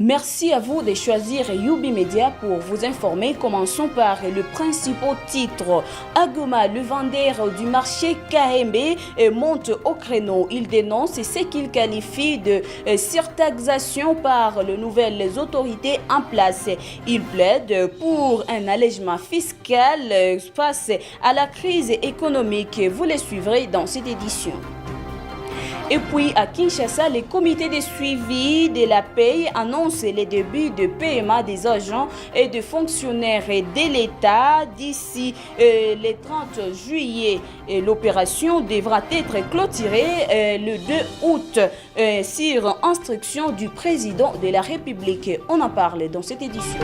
Merci à vous de choisir Youbi Media pour vous informer. Commençons par le principal titre. À Goma, le vendeur du marché KMB monte au créneau. Il dénonce ce qu'il qualifie de surtaxation par les nouvelles autorités en place. Il plaide pour un allègement fiscal face à la crise économique. Vous les suivrez dans cette édition. Et puis à Kinshasa, le comité de suivi de la paye annonce les débuts de paiement des agents et de fonctionnaires de l'État d'ici le 30 juillet. L'opération devra être clôturée le 2 août sur instruction du président de la République. On en parle dans cette édition.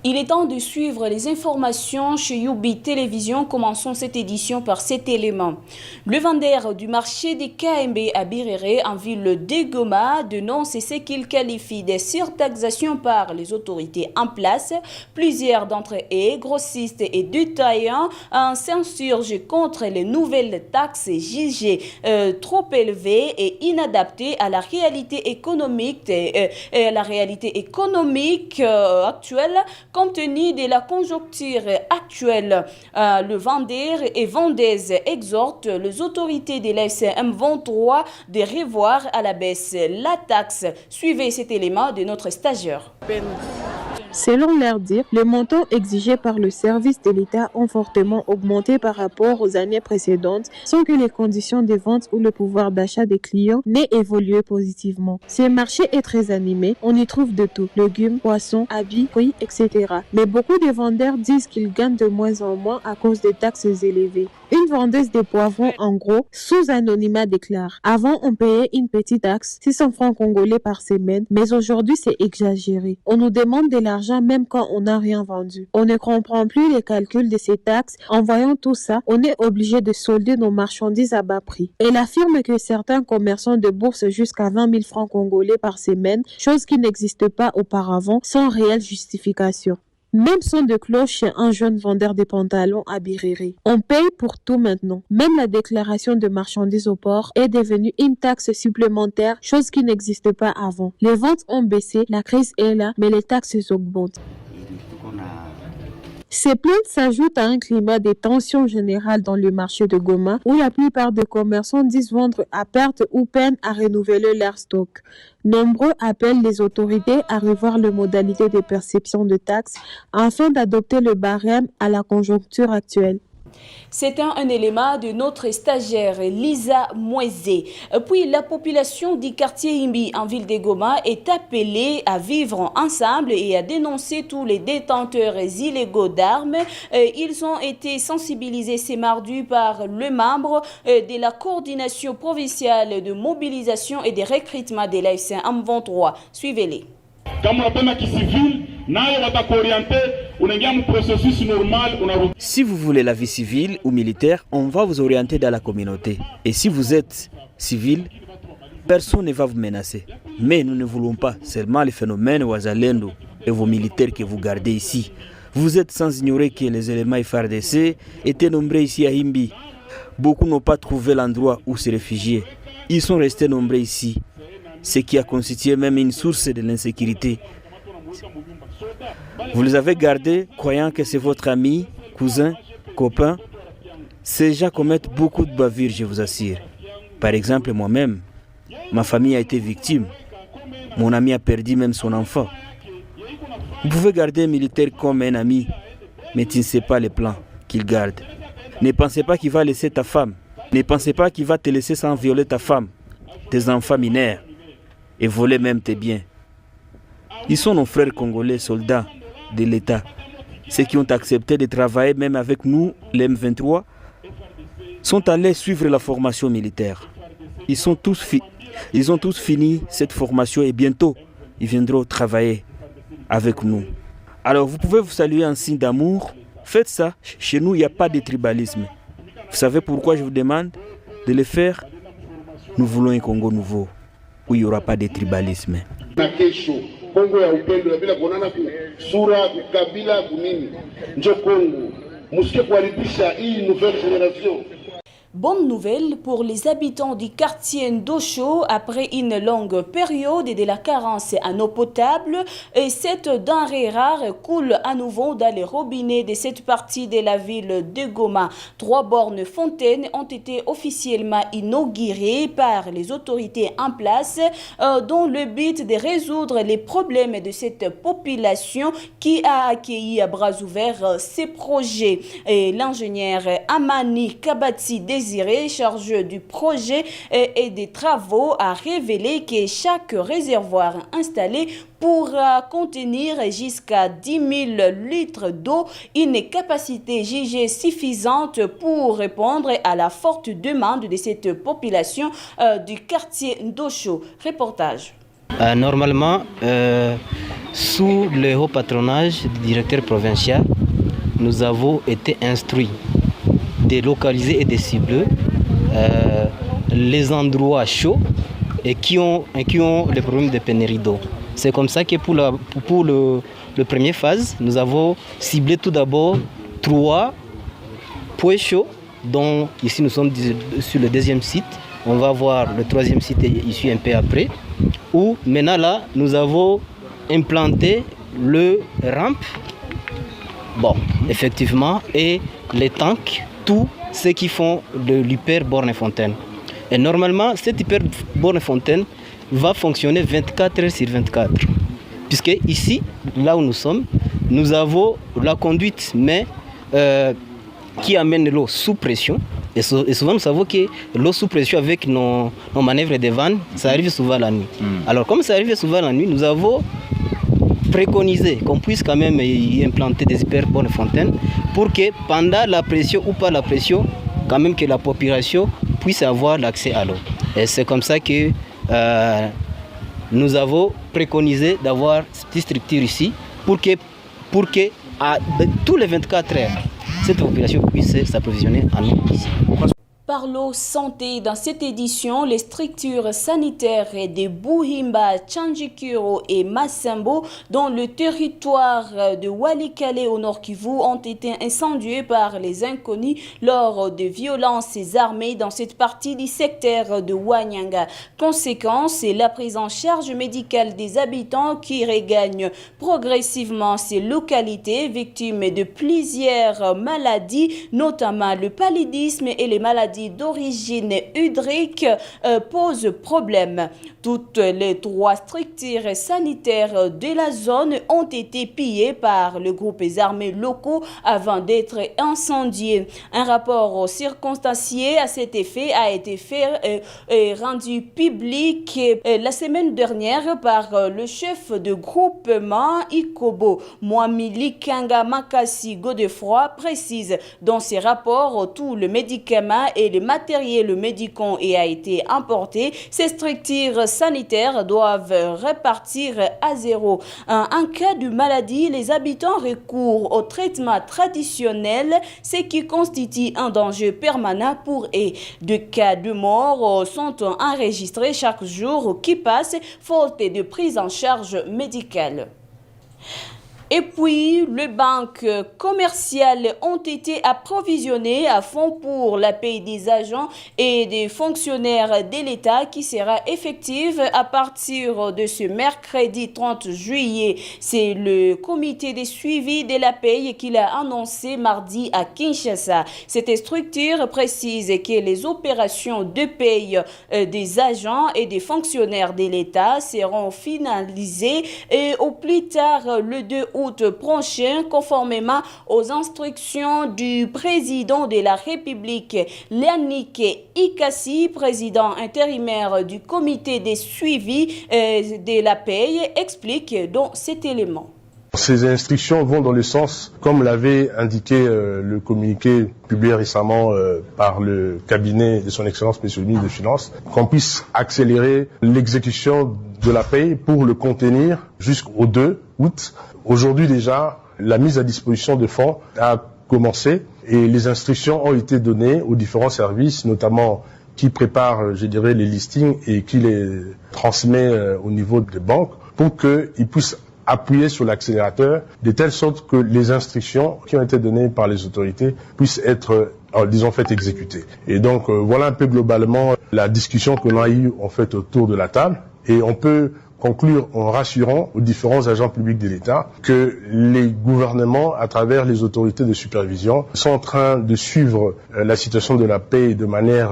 Il est temps de suivre les informations chez Youbi Télévision. Commençons cette édition par cet élément. Le vendeur du marché des KMB à Birere, en ville de Goma, dénonce ce qu'il qualifie de surtaxation par les autorités en place. Plusieurs d'entre eux, grossistes et détaillants, s'insurgent contre les nouvelles taxes jugées trop élevées et inadaptées à la réalité économique, actuelle. Compte tenu de la conjoncture actuelle, le vendeur et vendeuse exhortent les autorités de la SM23 de revoir à la baisse la taxe. Suivez cet élément de notre stagiaire. Selon leur dire, les montants exigés par le service de l'État ont fortement augmenté par rapport aux années précédentes, sans que les conditions de vente ou le pouvoir d'achat des clients n'aient évolué positivement. Ce marché est très animé, on y trouve de tout, légumes, poissons, habits, fruits, etc. Mais beaucoup de vendeurs disent qu'ils gagnent de moins en moins à cause des taxes élevées. Une vendeuse de poivrons, en gros, sous anonymat déclare: avant, on payait une petite taxe, 600 francs congolais par semaine, mais aujourd'hui, c'est exagéré. On nous demande de l'argent même quand on n'a rien vendu. On ne comprend plus les calculs de ces taxes. En voyant tout ça, on est obligé de solder nos marchandises à bas prix. Elle affirme que certains commerçants de bourse jusqu'à 20 000 francs congolais par semaine, chose qui n'existe pas auparavant, sans réelle justification. Même son de cloche chez un jeune vendeur de pantalons à Birere. On paye pour tout maintenant. Même la déclaration de marchandises au port est devenue une taxe supplémentaire, chose qui n'existe pas avant. Les ventes ont baissé, la crise est là, mais les taxes augmentent. Ces plaintes s'ajoutent à un climat de tension générale dans le marché de Goma, où la plupart des commerçants disent vendre à perte ou peinent à renouveler leur stock. Nombreux appellent les autorités à revoir les modalités de perception de taxes afin d'adopter le barème à la conjoncture actuelle. C'est un élément de notre stagiaire Lisa Moisé. Puis la population du quartier Imbi en ville de Goma est appelée à vivre ensemble et à dénoncer tous les détenteurs illégaux d'armes. Ils ont été sensibilisés ce mardi par le membre de la coordination provinciale de mobilisation et de recrutement de l'AFC M23. Suivez-les. Si vous voulez la vie civile ou militaire, on va vous orienter dans la communauté. Et si vous êtes civil, personne ne va vous menacer. Mais nous ne voulons pas seulement les phénomènes Ouazalendo et vos militaires que vous gardez ici. Vous êtes sans ignorer que les éléments FARDC étaient nombreux ici à Imbi. Beaucoup n'ont pas trouvé l'endroit où se réfugier. Ils sont restés nombreux ici, ce qui a constitué même une source de l'insécurité. Vous les avez gardés croyant que c'est votre ami, cousin, copain. Ces gens commettent beaucoup de bavures, je vous assure. Par exemple, moi-même, ma famille a été victime. Mon ami a perdu même son enfant. Vous pouvez garder un militaire comme un ami, mais tu ne sais pas les plans qu'il garde. Ne pensez pas qu'il va laisser ta femme. Ne pensez pas qu'il va te laisser sans violer ta femme, tes enfants mineurs et voler même tes biens. Ils sont nos frères congolais soldats de l'État. Ceux qui ont accepté de travailler même avec nous, les M23, sont allés suivre la formation militaire. Ils ont tous fini cette formation et bientôt, ils viendront travailler avec nous. Alors, vous pouvez vous saluer en signe d'amour. Faites ça. Chez nous, il n'y a pas de tribalisme. Vous savez pourquoi je vous demande de le faire? Nous voulons un Congo nouveau où il n'y aura pas de tribalisme. Kongo ya upendo na bila kuonana sura kabila kunini njo Kongo musikie kuharibisha hii nouvelle génération. Bonne nouvelle pour les habitants du quartier Ndosho après une longue période de la carence en eau potable. Et cette denrée rare coule à nouveau dans les robinets de cette partie de la ville de Goma. 3 bornes fontaines ont été officiellement inaugurées par les autorités en place dans le but de résoudre les problèmes de cette population qui a accueilli à bras ouverts ces projets. L'ingénieur Amani Kabati chargé du projet et des travaux, a révélé que chaque réservoir installé pourra contenir jusqu'à 10 000 litres d'eau, une capacité jugée suffisante pour répondre à la forte demande de cette population du quartier Ndosho. Reportage. Normalement, sous le haut patronage du directeur provincial, nous avons été instruits de localiser et de cibler les endroits chauds et qui ont les problèmes de pénurie d'eau. C'est comme ça que pour la première phase, nous avons ciblé tout d'abord 3 points chauds, dont ici nous sommes sur le 2e site. On va voir le 3e site ici un peu après, où maintenant là, nous avons implanté le rampe, bon, effectivement, et les tanks, tout ceux qui font de l'hyper borne fontaine. Et normalement, cette hyper borne fontaine va fonctionner 24 heures sur 24. Puisque ici, là où nous sommes, nous avons la conduite, mais qui amène l'eau sous pression. Et souvent, nous savons que l'eau sous pression avec nos manœuvres de vannes, ça arrive souvent la nuit. Alors, comme ça arrive souvent la nuit, nous avons préconisé qu'on puisse quand même y implanter des hyper bonnes fontaines pour que pendant la pression ou pas la pression, quand même que la population puisse avoir l'accès à l'eau. Et c'est comme ça que nous avons préconisé d'avoir cette structure ici pour que tous les 24 heures, cette population puisse s'approvisionner en eau ici. Parlons santé. Dans cette édition, les structures sanitaires de Buhimba, Tchandjikiro et Massambo, dans le territoire de Walikale au Nord Kivu, ont été incendiées par les inconnus lors de violences armées dans cette partie du secteur de Wanyanga. Conséquence, c'est la prise en charge médicale des habitants qui regagnent progressivement ces localités victimes de plusieurs maladies, notamment le paludisme et les maladies d'origine hydrique pose problème. Toutes les 3 structures sanitaires de la zone ont été pillées par le groupe armés locaux avant d'être incendiées. Un rapport circonstancié à cet effet a été rendu public la semaine dernière par le chef de groupement Ikobo, Mwamili Kanga Makasi Godefroy, précise dans ses rapports tout le médicament et le matériel médical a été importé. Ces structures sanitaires doivent repartir à zéro. En cas de maladie, les habitants recourent au traitement traditionnel, ce qui constitue un danger permanent pour eux. 2 cas de mort sont enregistrés chaque jour qui passe, faute de prise en charge médicale. Et puis, les banques commerciales ont été approvisionnées à fond pour la paie des agents et des fonctionnaires de l'État qui sera effective à partir de ce mercredi 30 juillet. C'est le comité de suivi de la paie qui l'a annoncé mardi à Kinshasa. Cette structure précise que les opérations de paie des agents et des fonctionnaires de l'État seront finalisées et au plus tard le 2 août prochain, conformément aux instructions du président de la République, Yannick Ikassi, président intérimaire du comité de suivi de la paie, explique dans cet élément. Ces instructions vont dans le sens, comme l'avait indiqué le communiqué publié récemment par le cabinet de son Excellence Monsieur le ministre des Finances, qu'on puisse accélérer l'exécution de la paie pour le contenir jusqu'au 2 août. Aujourd'hui déjà, la mise à disposition de fonds a commencé et les instructions ont été données aux différents services, notamment qui préparent, je dirais, les listings et qui les transmet au niveau des banques pour qu'ils puissent appuyer sur l'accélérateur de telle sorte que les instructions qui ont été données par les autorités puissent être, disons, faites exécuter. Et donc, voilà un peu globalement la discussion que l'on a eue en fait autour de la table. Et on peut conclure en rassurant aux différents agents publics de l'État que les gouvernements, à travers les autorités de supervision, sont en train de suivre la situation de la paix de manière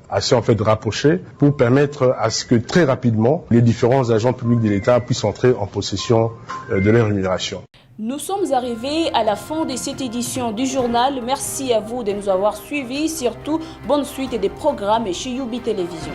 assez en fait rapprochée pour permettre à ce que très rapidement les différents agents publics de l'État puissent entrer en possession de leur rémunération. Nous sommes arrivés à la fin de cette édition du journal. Merci à vous de nous avoir suivis. Surtout, bonne suite des programmes chez Youbi Télévision.